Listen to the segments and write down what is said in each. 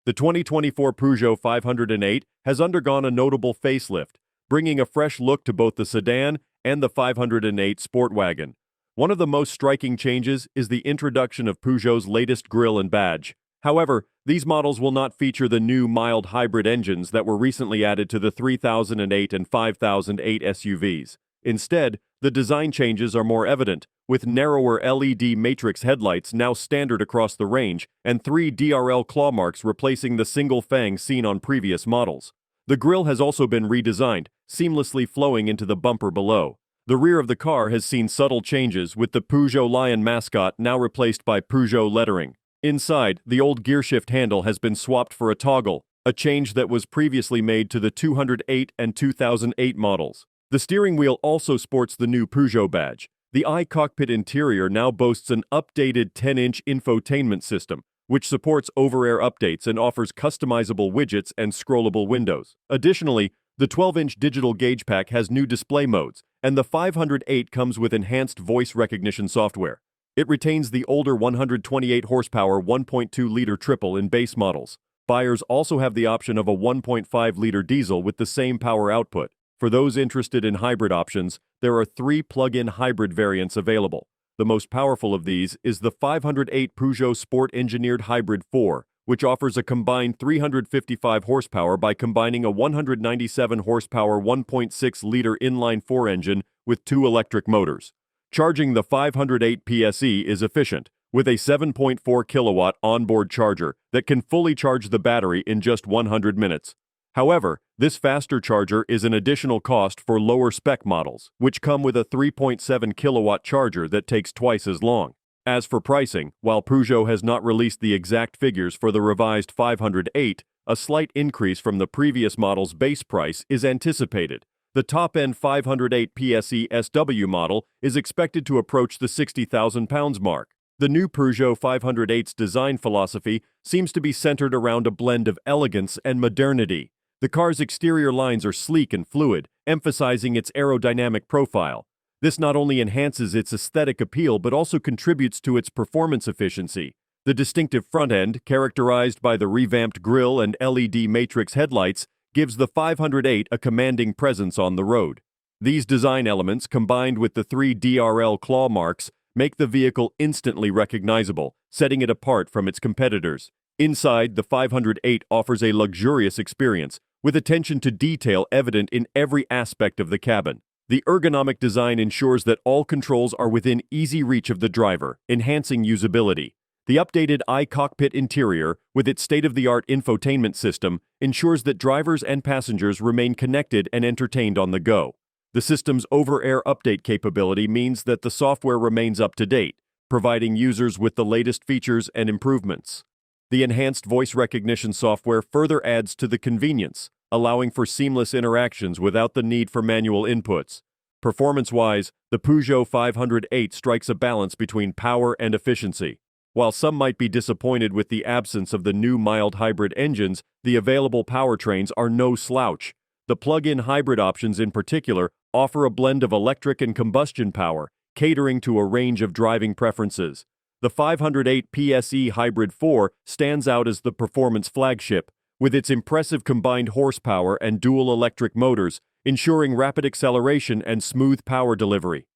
The 2024 Peugeot 508 has undergone a notable facelift, bringing a fresh look to both the sedan and the 508 sport wagon. One of the most striking changes is the introduction of Peugeot's latest grille and badge. However, these models will not feature the new mild hybrid engines that were recently added to the 3008 and 5008 SUVs. Instead, the design changes are more evident, with narrower LED matrix headlights now standard across the range and 3 DRL claw marks replacing the single fang seen on previous models. The grille has also been redesigned, seamlessly flowing into the bumper below. The rear of the car has seen subtle changes, with the Peugeot lion mascot now replaced by Peugeot lettering. Inside, the old gearshift handle has been swapped for a toggle, a change that was previously made to the 208 and 2008 models. The steering wheel also sports the new Peugeot badge. The i-Cockpit interior now boasts an updated 10-inch infotainment system, which supports over-air updates and offers customizable widgets and scrollable windows. Additionally, the 12-inch digital gauge pack has new display modes, and the 508 comes with enhanced voice recognition software. It retains the older 128 horsepower 1.2-liter triple in base models. Buyers also have the option of a 1.5-liter diesel with the same power output. For those interested in hybrid options, there are 3 plug-in hybrid variants available. The most powerful of these is the 508 Peugeot Sport Engineered Hybrid 4, which offers a combined 355 horsepower by combining a 197 horsepower 1.6-liter inline-4 engine with 2 electric motors. Charging the 508 PSE is efficient, with a 7.4 kilowatt onboard charger that can fully charge the battery in just 100 minutes. However, this faster charger is an additional cost for lower spec models, which come with a 3.7 kilowatt charger that takes twice as long. As for pricing, while Peugeot has not released the exact figures for the revised 508, a slight increase from the previous model's base price is anticipated. The top-end 508 PSE SW model is expected to approach the £60,000 mark. The new Peugeot 508's design philosophy seems to be centered around a blend of elegance and modernity. The car's exterior lines are sleek and fluid, emphasizing its aerodynamic profile. This not only enhances its aesthetic appeal but also contributes to its performance efficiency. The distinctive front end, characterized by the revamped grille and LED matrix headlights, gives the 508 a commanding presence on the road. These design elements, combined with the 3 DRL claw marks, make the vehicle instantly recognizable, setting it apart from its competitors. Inside, the 508 offers a luxurious experience, with attention to detail evident in every aspect of the cabin. The ergonomic design ensures that all controls are within easy reach of the driver, enhancing usability. The updated i-Cockpit interior, with its state-of-the-art infotainment system, ensures that drivers and passengers remain connected and entertained on the go. The system's over-air update capability means that the software remains up to date, providing users with the latest features and improvements. The enhanced voice recognition software further adds to the convenience, allowing for seamless interactions without the need for manual inputs. Performance-wise, the Peugeot 508 strikes a balance between power and efficiency. While some might be disappointed with the absence of the new mild hybrid engines, the available powertrains are no slouch. The plug-in hybrid options in particular offer a blend of electric and combustion power, catering to a range of driving preferences. The 508 PSE Hybrid 4 stands out as the performance flagship, with its impressive combined horsepower and dual electric motors, ensuring rapid acceleration and smooth power delivery.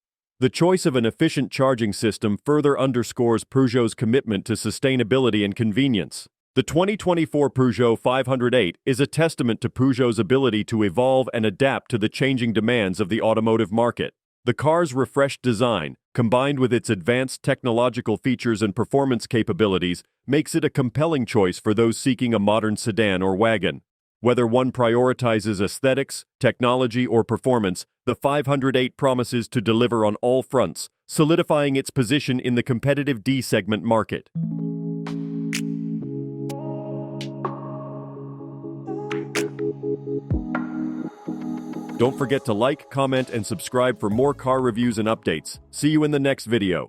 The choice of an efficient charging system further underscores Peugeot's commitment to sustainability and convenience. The 2024 Peugeot 508 is a testament to Peugeot's ability to evolve and adapt to the changing demands of the automotive market. The car's refreshed design, combined with its advanced technological features and performance capabilities, makes it a compelling choice for those seeking a modern sedan or wagon. Whether one prioritizes aesthetics, technology, or performance, the 508 promises to deliver on all fronts, solidifying its position in the competitive D-segment market. Don't forget to like, comment, and subscribe for more car reviews and updates. See you in the next video.